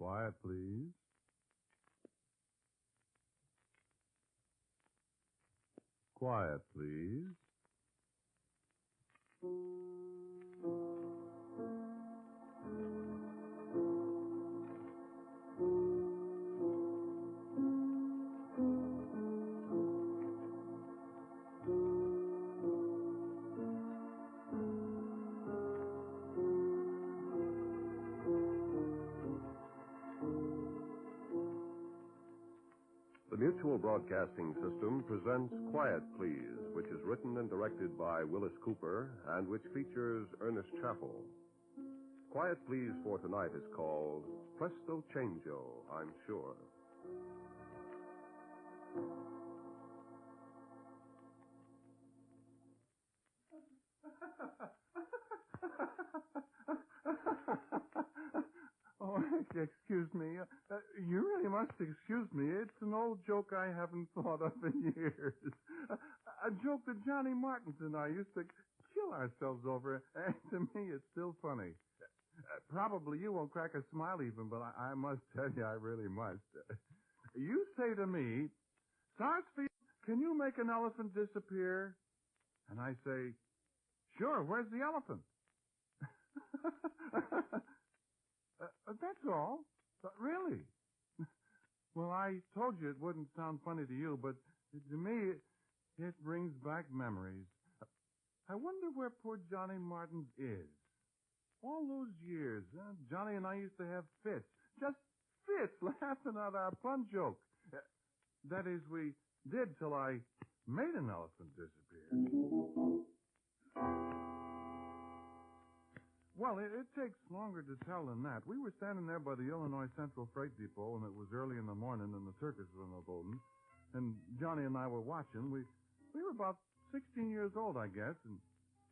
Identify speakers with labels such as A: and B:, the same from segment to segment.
A: Quiet, please. Quiet, please.
B: The Mutual Broadcasting System presents Quiet Please, which is written and directed by Willis Cooper and which features Ernest Chappell. Quiet Please for tonight is called Presto Changeo, I'm sure.
A: Oh, excuse me. You really must excuse me. It's an old joke I haven't thought of in years. A joke that Johnny Martins and I used to kill ourselves over, and to me it's still funny. Probably you won't crack a smile even, but I must tell you, I really must. You say to me, Sarsfield, can you make an elephant disappear? And I say, sure, where's the elephant? That's all. Really. Well, I told you it wouldn't sound funny to you, but to me, it brings back memories. I wonder where poor Johnny Martins is. All those years, Johnny and I used to have fits. Just fits, laughing at our pun joke. That is, we did till I made an elephant disappear. Well, it takes longer to tell than that. We were standing there by the Illinois Central Freight Depot, and it was early in the morning, and the circus was in the building. And Johnny and I were watching. We were about 16 years old, I guess, and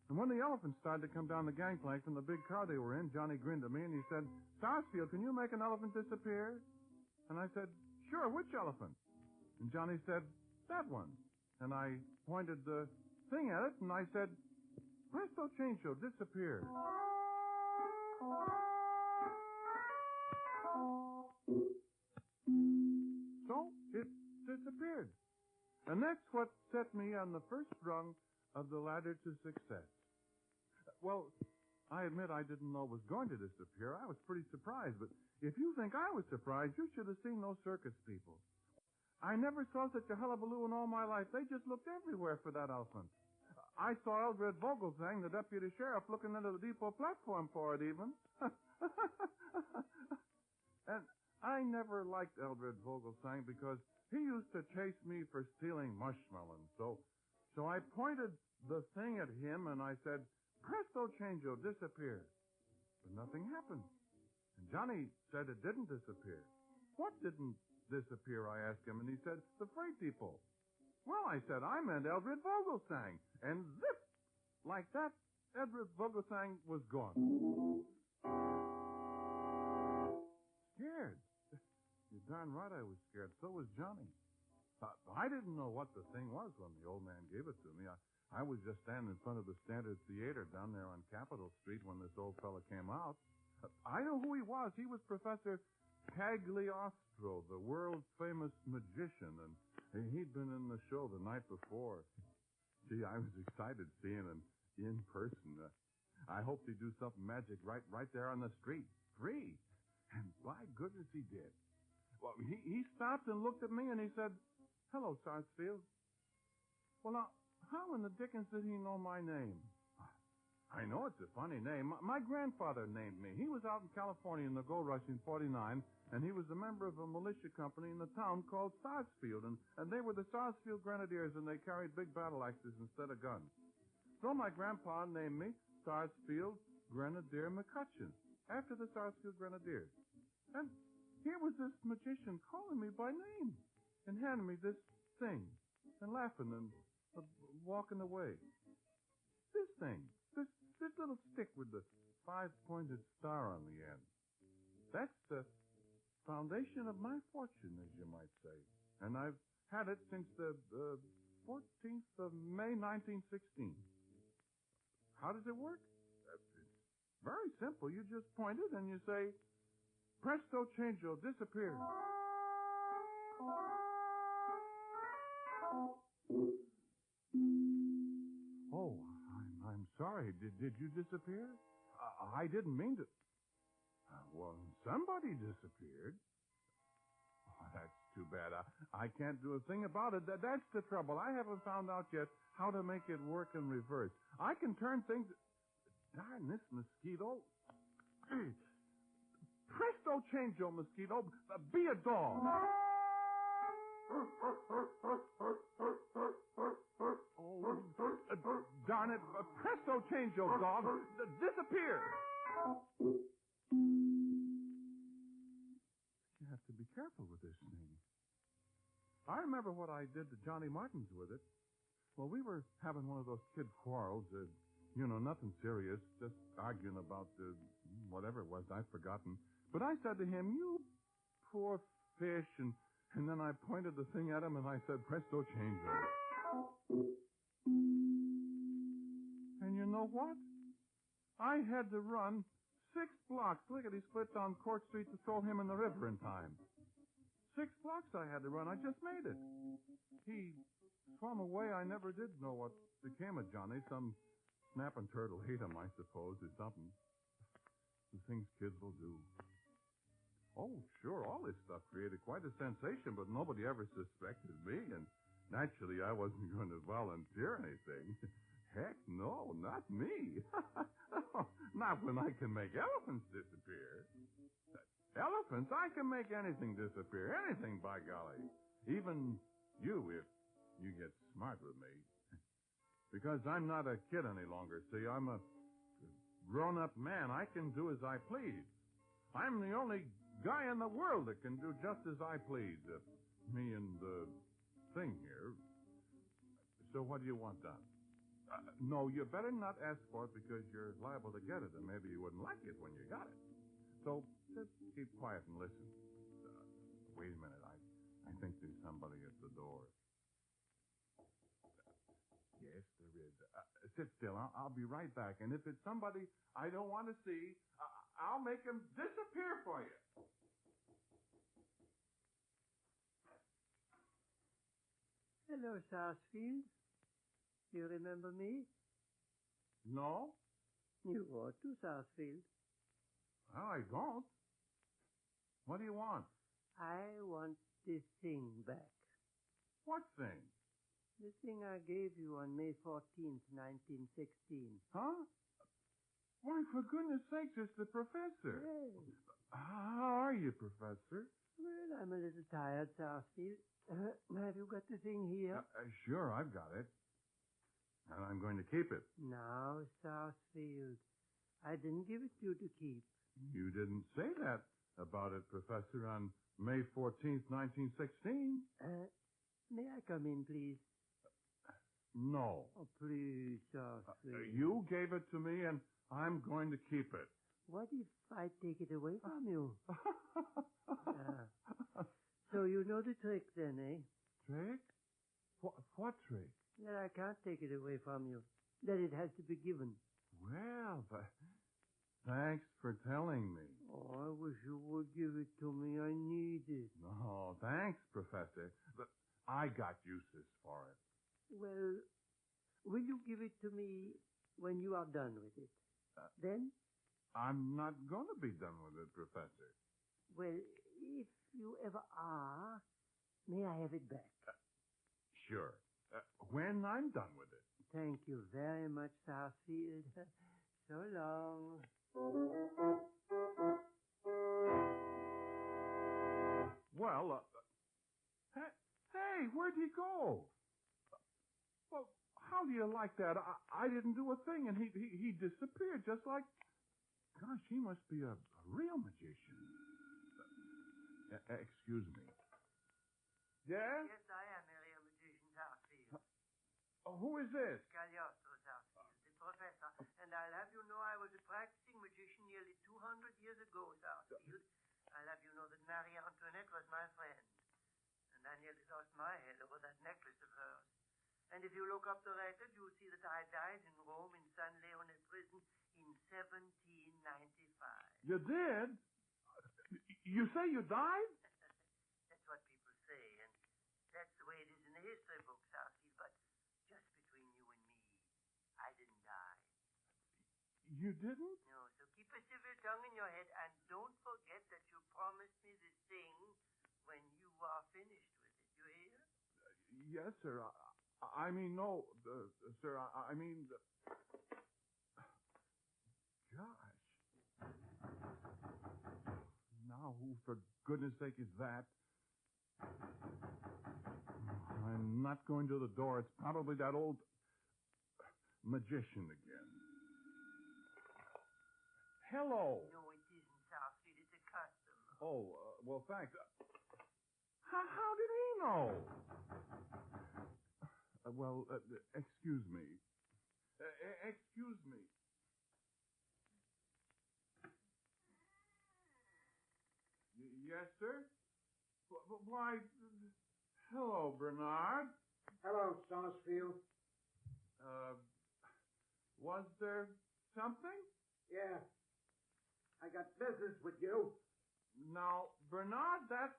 A: when the elephants started to come down the gangplank from the big car they were in, Johnny grinned at me, and he said, Sarsfield, can you make an elephant disappear? And I said, sure, which elephant? And Johnny said, that one. And I pointed the thing at it, and I said, Presto Changeo, disappear. So it disappeared. And that's what set me on the first rung of the ladder to success. Well, I admit I didn't know it was going to disappear. I was pretty surprised, but if you think I was surprised, you should have seen those circus people. I never saw such a hullabaloo in all my life. They just looked everywhere for that elephant. I saw Eldred Vogelsang, the deputy sheriff, looking into the depot platform for it even. And I never liked Eldred Vogelsang because he used to chase me for stealing mushmelons. So I pointed the thing at him and I said, Presto Changeo, disappear. But nothing happened. And Johnny said it didn't disappear. What didn't disappear, I asked him, and he said, the freight depot. Well, I said, I meant Eldred Vogelsang. And zip! Like that, Eldred Vogelsang was gone. Scared. You're darn right I was scared. So was Johnny. I didn't know what the thing was when the old man gave it to me. I was just standing in front of the Standard Theater down there on Capitol Street when this old fella came out. I know who he was. He was Professor Cagliostro, the world-famous magician, and he'd been in the show the night before. Gee, I was excited seeing him in person. I hoped he'd do something magic right there on the street, free. And by goodness, he did. Well, he stopped and looked at me, and he said, hello, Sarsfield. Well, now, how in the dickens did he know my name? I know it's a funny name. My grandfather named me. He was out in California in the gold rush in 49, and he was a member of a militia company in the town called Sarsfield, and they were the Sarsfield Grenadiers, and they carried big battle axes instead of guns. So my grandpa named me Sarsfield Grenadier McCutcheon, after the Sarsfield Grenadiers. And here was this magician calling me by name and handing me this thing and laughing and walking away. This thing, this little stick with the 5-pointed star on the end. That's the foundation of my fortune, as you might say. And I've had it since the 14th of May, 1916. How does it work? It's very simple. You just point it and you say, Presto changeo, disappeared. Oh, I'm sorry. Did you disappear? I didn't mean to. Well, somebody disappeared. Oh, that's too bad. I can't do a thing about it. That's the trouble. I haven't found out yet how to make it work in reverse. I can turn things... Darn this mosquito. Presto changeo, mosquito. Be a dog. Oh, darn it. Presto changeo, dog. Disappear. You have to be careful with this thing. I remember what I did to Johnny Martins with it. Well, we were having one of those kid quarrels. Nothing serious, just arguing about whatever it was, I've forgotten. But I said to him, "You poor fish," and then I pointed the thing at him and I said, "Presto changeo." And you know what? I had to run 6 blocks, lickety-split down Court Street to throw him in the river in time. 6 blocks I had to run. I just made it. He swam away. I never did know what became of Johnny. Some snapping turtle ate him, I suppose, or something. The things kids will do. Oh, sure, all this stuff created quite a sensation, but nobody ever suspected me, and naturally I wasn't going to volunteer anything. Heck no, not me. Not when I can make elephants disappear. Elephants? I can make anything disappear. Anything, by golly. Even you, if you get smart with me. Because I'm not a kid any longer, see. I'm a grown-up man. I can do as I please. I'm the only guy in the world that can do just as I please. Me and the thing here. So what do you want done? No, you better not ask for it because you're liable to get it, and maybe you wouldn't like it when you got it. So just keep quiet and listen. Wait a minute. I think there's somebody at the door. Yes, there is. Sit still. I'll be right back. And if it's somebody I don't want to see, I'll make him disappear for you.
C: Hello, Sarsfield. You remember me?
A: No?
C: You ought to, Sarsfield.
A: Well, I don't. What do you want?
C: I want this thing back.
A: What thing?
C: The thing I gave you on May 14th, 1916.
A: Huh? Why, for goodness sakes, it's the professor.
C: Yes.
A: How are you, Professor?
C: Well, I'm a little tired, Sarsfield. Have you got the thing here?
A: Sure, I've got it. And I'm going to keep it.
C: Now, Sarsfield, I didn't give it to you to keep.
A: You didn't say that about it, Professor, on May 14th, 1916.
C: May I come in, please?
A: No.
C: Oh, please, Sarsfield.
A: You gave it to me, and I'm going to keep it.
C: What if I take it away from you? So you know the trick then, eh?
A: Trick? What trick?
C: That I can't take it away from you. That it has to be given.
A: Well, but thanks for telling me.
C: Oh, I wish you would give it to me. I need it.
A: No, thanks, Professor. But I got uses for it.
C: Well, will you give it to me when you are done with it? Then?
A: I'm not going to be done with it, Professor.
C: Well, if you ever are, may I have it back?
A: Sure. When I'm done with it.
C: Thank you very much, Sarsfield. So long.
A: Well, hey, where'd he go? Well, how do you like that? I didn't do a thing, and he disappeared just like... Gosh, he must be a real magician. Excuse me. Yeah?
C: Yes, I am a real magician, Sarsfield.
A: Who is this?
C: Cagliostro, Sarsfield, the professor. And I'll have you know I was a practicing magician nearly 200 years ago, Sarsfield. I'll have you know that Marie Antoinette was my friend. And I nearly lost my head over that necklace of hers. And if you look up the record, you'll see that I died in Rome in San Leone prison in 1795.
A: You did? You say you died?
C: That's what people say, and that's the way it is in the history books, Southfield. But just between you and me, I didn't die.
A: You didn't?
C: No, so keep a civil tongue in your head, and don't forget that you promised me this thing when you are finished with it. You hear?
A: Yes, sir. I mean, no, sir. I mean, gosh. Now, who, for goodness sake, is that? I'm not going to the door. It's probably that old magician again. Hello.
C: No, it isn't, Southfield. It's a customer.
A: Oh, well, thanks. How did he know? Well, excuse me. Excuse me. Yes, sir? Why, hello, Bernard.
D: Hello, Sarsfield.
A: Was there something?
D: Yeah. I got business with you.
A: Now, Bernard, that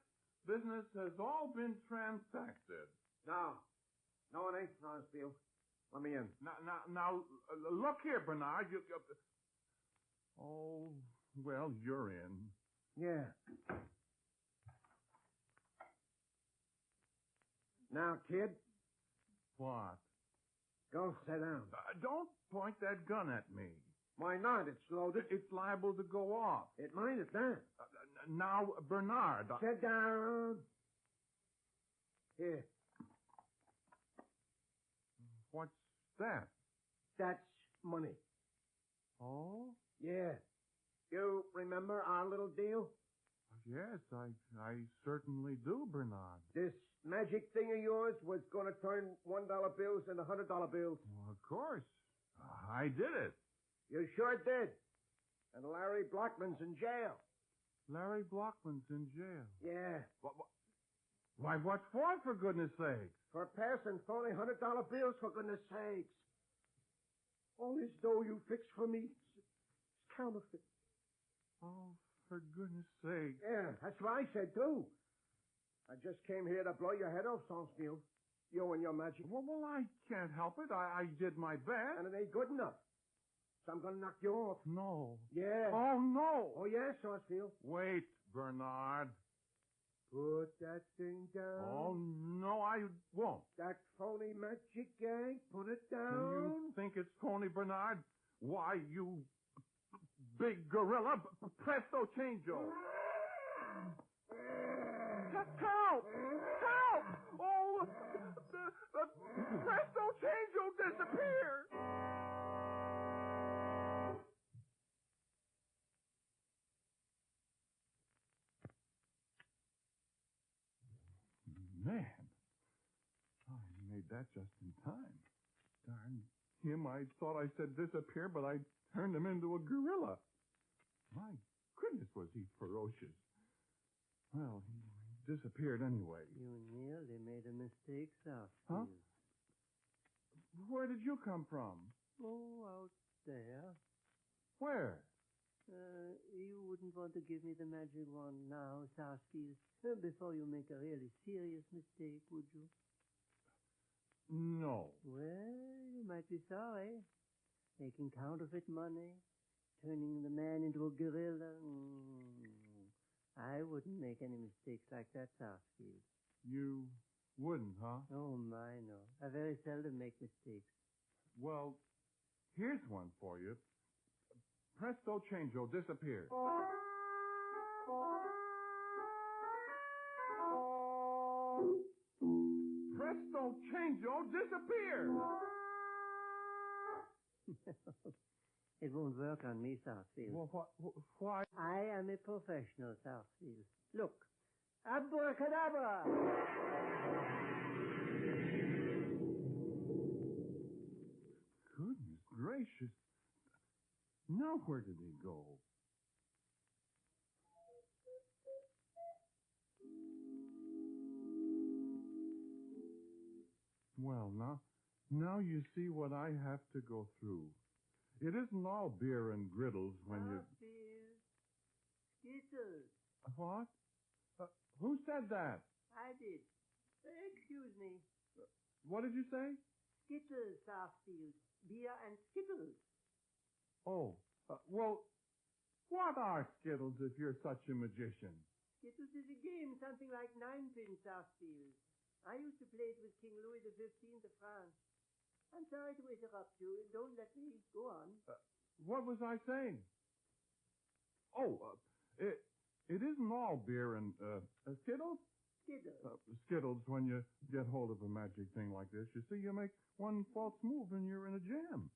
A: business has all been transacted.
D: No. No, it ain't, Sarsfield. Let me in.
A: Now, look here, Bernard. Oh, well, you're in.
D: Yeah. Now, kid,
A: What?
D: go sit down.
A: Don't point that gun at me.
D: Why not? It's loaded.
A: It's liable to go off.
D: It might at that.
A: Now, Bernard.
D: Sit down. Here.
A: What's that?
D: That's money.
A: Oh?
D: Yeah. You remember our little deal?
A: Yes, I certainly do, Bernard.
D: This magic thing of yours was going to turn $1 bills into $100 bills.
A: Well, of course. I did it.
D: You sure did. And Larry Blockman's in jail.
A: Larry Blockman's in jail.
D: Yeah.
A: Why, what for goodness sake?
D: For passing phony $100 bills, for goodness sakes. All this dough you fixed for me is counterfeit.
A: Oh, for goodness sake.
D: Yeah, that's what I said, too. I just came here to blow your head off, Sarsfield. You and your magic.
A: Well, I can't help it. I did my best.
D: And it ain't good enough. So I'm going to knock you off.
A: No.
D: Yeah.
A: Oh, no.
D: Oh, yeah, Sarsfield.
A: Wait, Bernard.
D: Put that thing down.
A: Oh, no, I won't.
D: That phony magic gang, put it
A: Do
D: down.
A: you think it's phony, Bernard? Why, you big gorilla. Presto changeo. Help! Help! Oh, the Presto changeo disappeared. Man, I made that just in time. Darn him, I thought I said disappear, but I turned him into a gorilla. My goodness, was he ferocious. Well, he disappeared anyway.
C: You nearly made a mistake, Southfield.
A: Huh? Where did you come from?
C: Oh, out there.
A: Where?
C: You wouldn't want to give me the magic wand now, Southfield, before you make a really serious mistake, would you?
A: No.
C: Well, you might be sorry. Making counterfeit money, turning the man into a gorilla. I wouldn't make any mistakes like that, Southfield.
A: You wouldn't, huh?
C: Oh, my, no. I very seldom make mistakes.
A: Well, here's one for you. Presto changeo disappeared. Presto changeo disappeared.
C: It won't work on me, Southfield.
A: Well, why?
C: I am a professional, Southfield. Look. Abracadabra!
A: Goodness gracious. Now where did he go? Well, now you see what I have to go through. It isn't all beer and griddles when you...
C: Southfield. Skittles.
A: What? Who said that?
C: I did. Excuse me.
A: What did you say?
C: Skittles, Southfield. Beer and Skittles.
A: Oh, well, what are Skittles if you're such a magician?
C: Skittles is a game, something like ninepin, Southfield. I used to play it with King Louis XV of France. I'm sorry to interrupt you. Don't let me go on.
A: What was I saying? Oh, it isn't all beer and Skittles?
C: Skittles.
A: Skittles, when you get hold of a magic thing like this, you see, you make one false move and you're in a jam.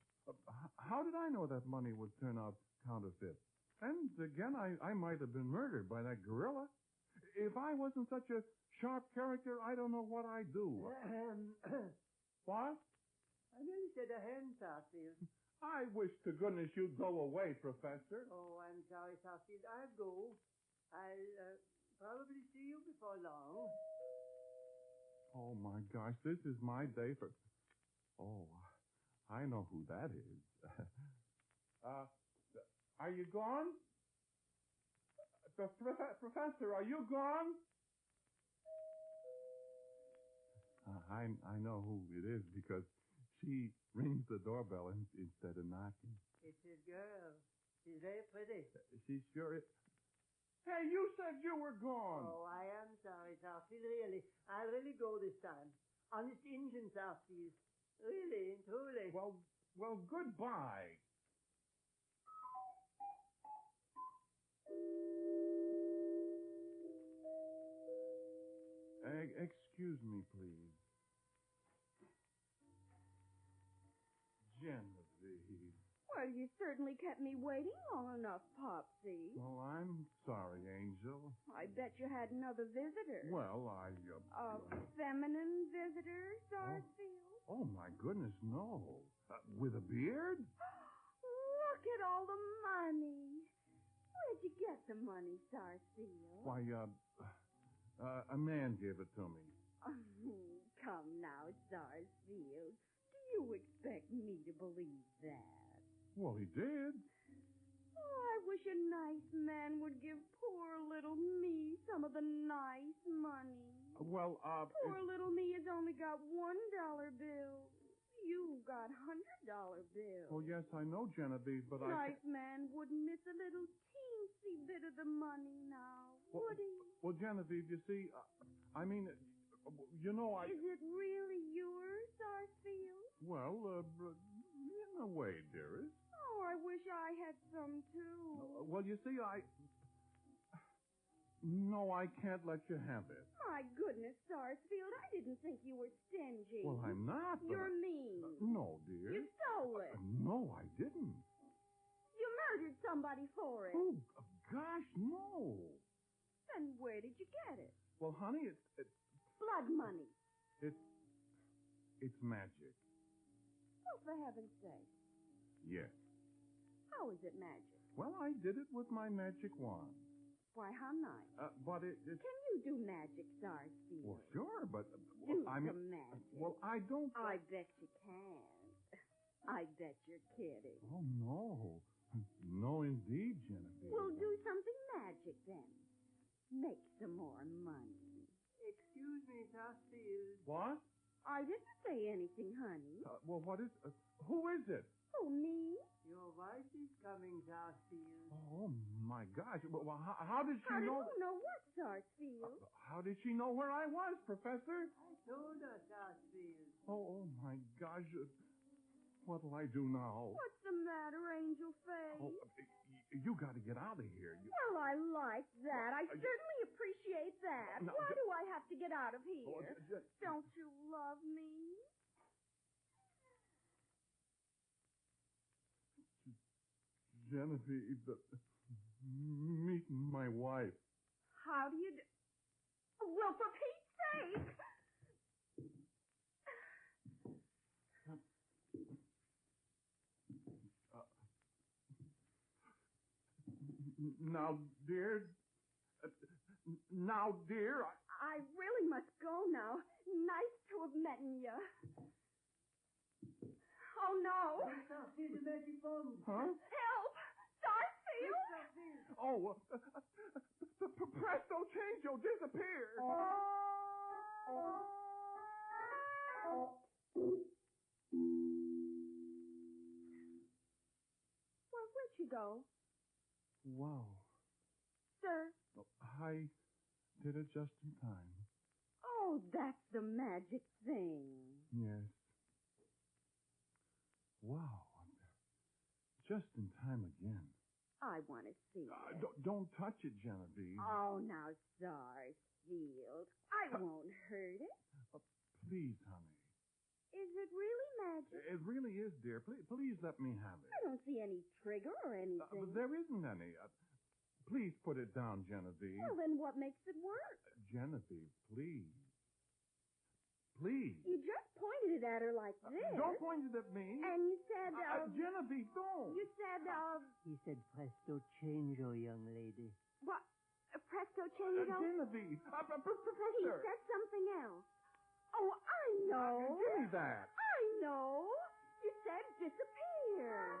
A: How did I know that money would turn out counterfeit? And again, I might have been murdered by that gorilla. If I wasn't such a sharp character, I don't know what I'd do. What?
C: I really said a hen, Southfield.
A: I wish to goodness you'd go away, Professor.
C: Oh, I'm sorry, Southfield. I'll go. I'll probably see you before long.
A: Oh, my gosh, this is my day for... Oh, I know who that is. Are you gone? Professor, are you gone? I know who it is because she rings the doorbell instead of knocking.
C: It's his girl. She's very pretty.
A: She sure is. Hey, you said you were gone.
C: Oh, I am sorry, Southfield. Really. I'll really go this time. Honest Injun, Southfield. Really, truly.
A: Well, goodbye. Excuse me, please. Genevieve.
E: Well, you certainly kept me waiting long enough, Popsy.
A: Well, I'm sorry, Angel.
E: I bet you had another visitor.
A: Well,
E: A feminine visitor, Sarsfield?
A: Oh, my goodness, no. With a beard?
E: Look at all the money. Where'd you get the money, Sarsfield?
A: Why, a man gave it to me.
E: Come now, Sarsfield. Do you expect me to believe that?
A: Well, he did.
E: Oh, I wish a nice man would give poor little me some of the nice money.
A: Well,
E: Poor little me has only got $1 bills. You got $100 bills.
A: Oh, yes, I know, Genevieve, but
E: Nice man wouldn't miss a little teensy bit of the money now, would he?
A: Well, Genevieve, you see, I mean, you know,
E: Is it really yours, Sarsfield?
A: Well, in a way, dearest.
E: Oh, I wish I had some, too.
A: Well, you see, No, I can't let you have it.
E: My goodness, Sarsfield, I didn't think you were stingy.
A: Well, I'm not.
E: You're mean.
A: No, dear.
E: You stole it.
A: No, I didn't.
E: You murdered somebody for it.
A: Oh, gosh, no.
E: Then where did you get it?
A: Well, honey, it's
E: Blood money.
A: It's magic.
E: Oh, for heaven's sake.
A: Yes.
E: How is it magic?
A: Well, I did it with my magic wand.
E: Why, how nice.
A: But it's...
E: Can you do magic, Sarsfield?
A: Well, sure, but...
E: Do
A: I mean,
E: some magic.
A: Well, I don't...
E: I bet you can. I bet you're kidding.
A: Oh, no. No, indeed, Genevieve.
E: Well, do something magic, then. Make some more money.
C: Excuse me, Southfield.
A: What?
E: I didn't say anything, honey.
A: Well, what is... who is it?
E: Oh, me?
C: Your wife is coming, Southfield.
A: Oh, my gosh. Well, how did she know...
E: How did you know what, Sarsfield?
A: How did she know where I was, Professor?
C: I told her, Southfield.
A: Oh, my gosh. What'll I do now?
E: What's the matter, Angel Face?
A: Oh, you got to get out of here.
E: Well, I like that. I certainly appreciate that.
A: No,
E: Why do I have to get out of here?
A: Oh,
E: Don't you love me?
A: Genevieve, meet my wife.
E: How do you do? Well, for Pete's sake!
A: Now, dear...
E: I really must go now. Nice to have met you. Oh, no.
C: Southfield, the magic bomb.
A: Huh?
E: Help! Sarsfield!
C: Southfield.
A: Oh, Presto Changeo disappeared.
E: Well, where'd she go?
A: Wow.
E: Sir?
A: Oh, I did it just in time.
E: Oh, that's the magic thing.
A: Yes. Wow. Just in time again.
E: I want to see it.
A: Don't touch it, Genevieve.
E: Oh, now, Sarsfield. I won't hurt it.
A: Please, honey.
E: Is it really magic?
A: It really is, dear. Please let me have it.
E: I don't see any trigger or anything.
A: But there isn't any. Please put it down, Genevieve.
E: Well, then what makes it work?
A: Genevieve, please. Please.
E: You just pointed it at her like this.
A: Don't point it at me.
E: And you said,
A: Genevieve, don't.
E: You said,
F: He said, Presto Changeo, young lady.
E: What? Presto Changeo?
A: Genevieve.
E: He
A: Professor.
E: said something else. Oh, I know.
A: Give me that.
E: I know. You said disappear.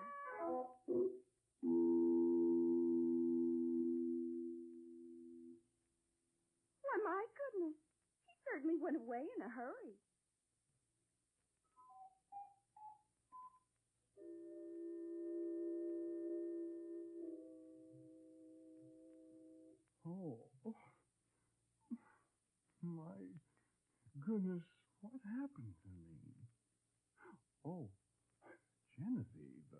E: Why, my goodness. He certainly went away in a hurry.
A: Oh. My goodness, what happened to me? Oh, Genevieve.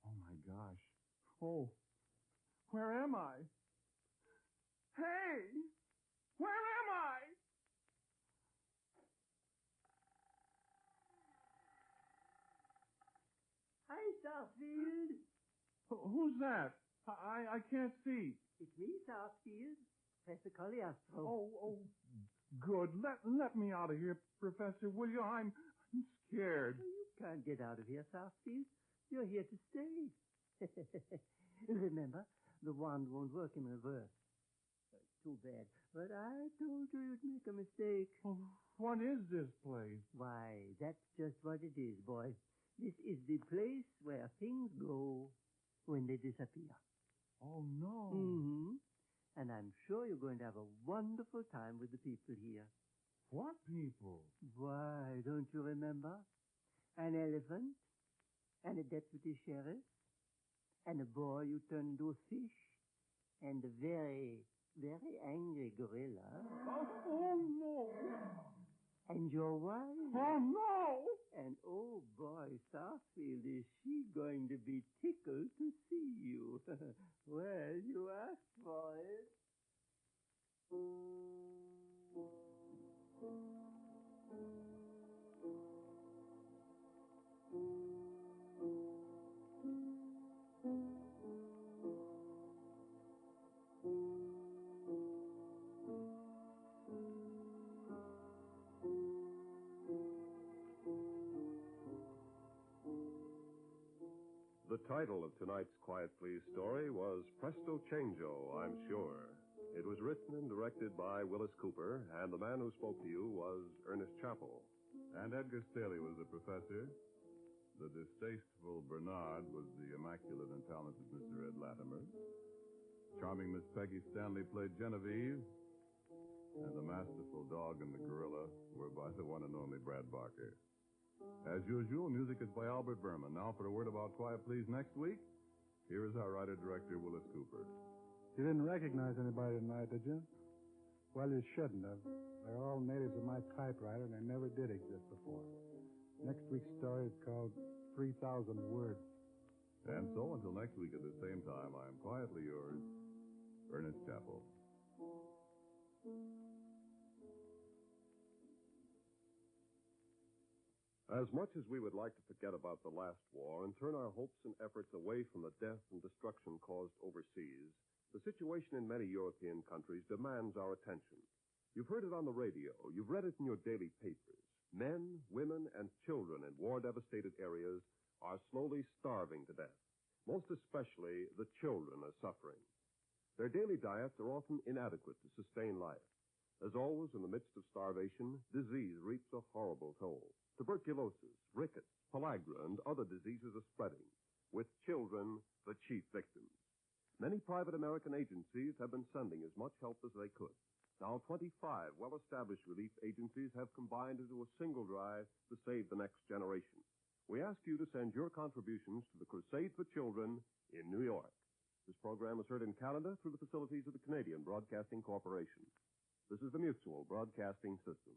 A: Oh, my gosh. Oh, where am I? Hey! Where am I?
F: Hi, Sarsfield.
A: Who's that? I can't see.
F: It's me, Sarsfield. Professor Cogliastro.
A: Oh, good. Let me out of here, Professor, will you? I'm scared.
F: Well, you can't get out of here, Sarsfield. You're here to stay. Remember, the wand won't work in reverse. Too bad. But I told you you'd make a mistake.
A: Oh, what is this place?
F: Why, that's just what it is, boy. This is the place where things go when they disappear.
A: Oh, no.
F: Mm-hmm. And I'm sure you're going to have a wonderful time with the people here.
A: What people?
F: Why, don't you remember? An elephant, and a deputy sheriff, and a boy you turned into a fish, and a very, very angry gorilla.
A: Oh, no.
F: And your wife.
A: Oh, no.
F: And oh boy, Sarsfield, is she going to be tickled to see you? Well, you asked for it.
B: The title of tonight's Quiet Please story was Presto Changeo, I'm sure. It was written and directed by Willis Cooper, and the man who spoke to you was Ernest Chappell.
A: And Edgar Staley was the professor. The distasteful Bernard was the immaculate and talented Mr. Ed Latimer. Charming Miss Peggy Stanley played Genevieve. And the masterful dog and the gorilla were by the one and only Brad Barker. As usual, music is by Albert Berman. Now for a word about Quiet Please next week, here is our writer-director, Willis Cooper.
G: You didn't recognize anybody tonight, did you? Well, you shouldn't have. They're all natives of my typewriter, and they never did exist before. Next week's story is called 3,000 Words.
A: And so, until next week at the same time, I am quietly yours, Ernest Chappell.
B: As much as we would like to forget about the last war and turn our hopes and efforts away from the death and destruction caused overseas, the situation in many European countries demands our attention. You've heard it on the radio. You've read it in your daily papers. Men, women, and children in war-devastated areas are slowly starving to death. Most especially, the children are suffering. Their daily diets are often inadequate to sustain life. As always, in the midst of starvation, disease reaps a horrible toll. Tuberculosis, rickets, pellagra, and other diseases are spreading, with children the chief victims. Many Many private American agencies have been sending as much help as they could. Now, 25 well-established relief agencies have combined into a single drive to save the next generation. We ask you to send your contributions to the Crusade for Children in New York. This program is heard in Canada through the facilities of the Canadian Broadcasting Corporation. This is the Mutual Broadcasting System.